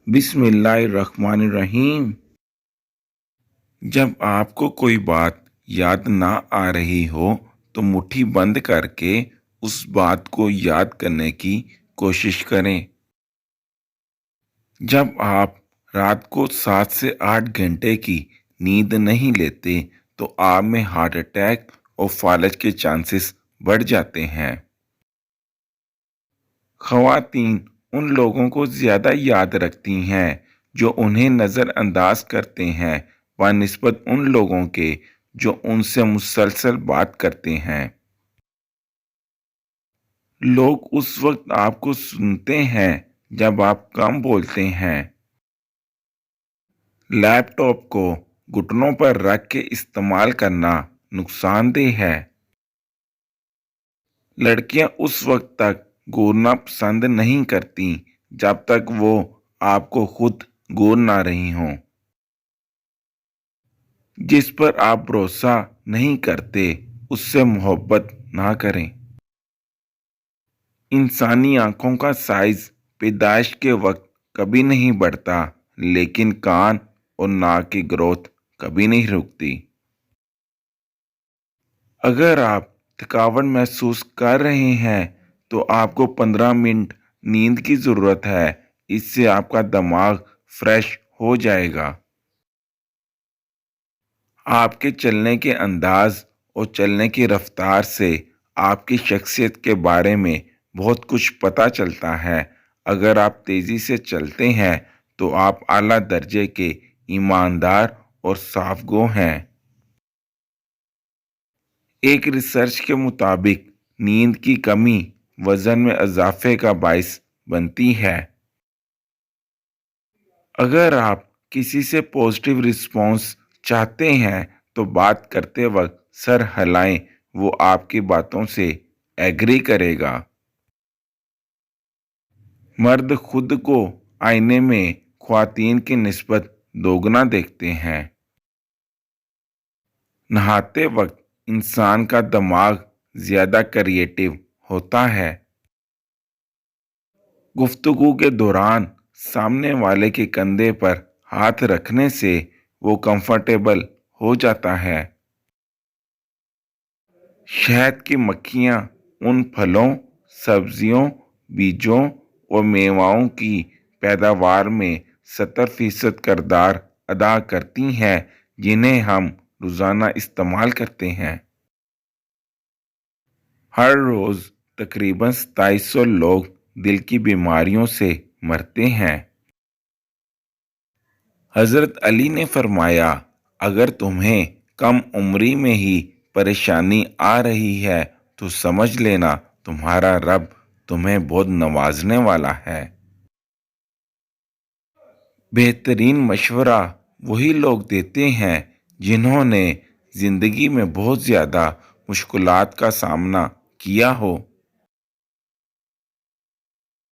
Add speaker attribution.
Speaker 1: बिस्मिल्लाहिर्रहमानिर्रहीम। जब आपको कोई बात याद ना आ रही हो तो मुट्ठी बंद करके उस बात को याद करने की कोशिश करें। जब आप रात को 7 से 8 घंटे की नींद नहीं लेते तो आप में हार्ट अटैक और फालज के चांसेस बढ़ जाते हैं। ख़वातीन उन लोगों को ज़्यादा याद रखती हैं जो उन्हें नज़रअंदाज करते हैं बनिस्बत उन लोगों के जो उनसे मुसलसल बात करते हैं। लोग उस वक्त आपको सुनते हैं जब आप कम बोलते हैं। लैपटॉप को घुटनों पर रख के इस्तेमाल करना नुकसानदेह है। लड़कियां उस वक्त तक घूरना पसंद नहीं करती जब तक वो आपको खुद घूर ना रही हों। जिस पर आप भरोसा नहीं करते उससे मोहब्बत ना करें। इंसानी आंखों का साइज पैदाइश के वक्त कभी नहीं बढ़ता, लेकिन कान और नाक की ग्रोथ कभी नहीं रुकती। अगर आप थकावट महसूस कर रहे हैं तो आपको 15 मिनट नींद की ज़रूरत है। इससे आपका दिमाग फ्रेश हो जाएगा। आपके चलने के अंदाज और चलने की रफ्तार से आपकी शख्सियत के बारे में बहुत कुछ पता चलता है। अगर आप तेज़ी से चलते हैं तो आप आला दर्जे के ईमानदार और साफ़गो हैं। एक रिसर्च के मुताबिक नींद की कमी वज़न में इजाफे का बाइस बनती है। अगर आप किसी से पॉजिटिव रिस्पॉन्स चाहते हैं तो बात करते वक्त सर हिलाएं, वो आपकी बातों से एग्री करेगा। मर्द खुद को आईने में ख्वातीन की निस्बत दोगुना देखते हैं। नहाते वक्त इंसान का दिमाग ज़्यादा क्रिएटिव होता है। गुफ्तगू के दौरान सामने वाले के कंधे पर हाथ रखने से वो कंफर्टेबल हो जाता है। शहद की मक्खियाँ उन फलों, सब्जियों, बीजों और मेवाओं की पैदावार में 70% किरदार अदा करती हैं जिन्हें हम रोज़ाना इस्तेमाल करते हैं। हर रोज़ तकरीबन 2700 लोग दिल की बीमारियों से मरते हैं। हज़रत अली ने फरमाया, अगर तुम्हें कम उम्री में ही परेशानी आ रही है तो समझ लेना तुम्हारा रब तुम्हें बहुत नवाजने वाला है। बेहतरीन मशवरा वही लोग देते हैं जिन्होंने ज़िंदगी में बहुत ज़्यादा मुश्किलात का सामना किया हो।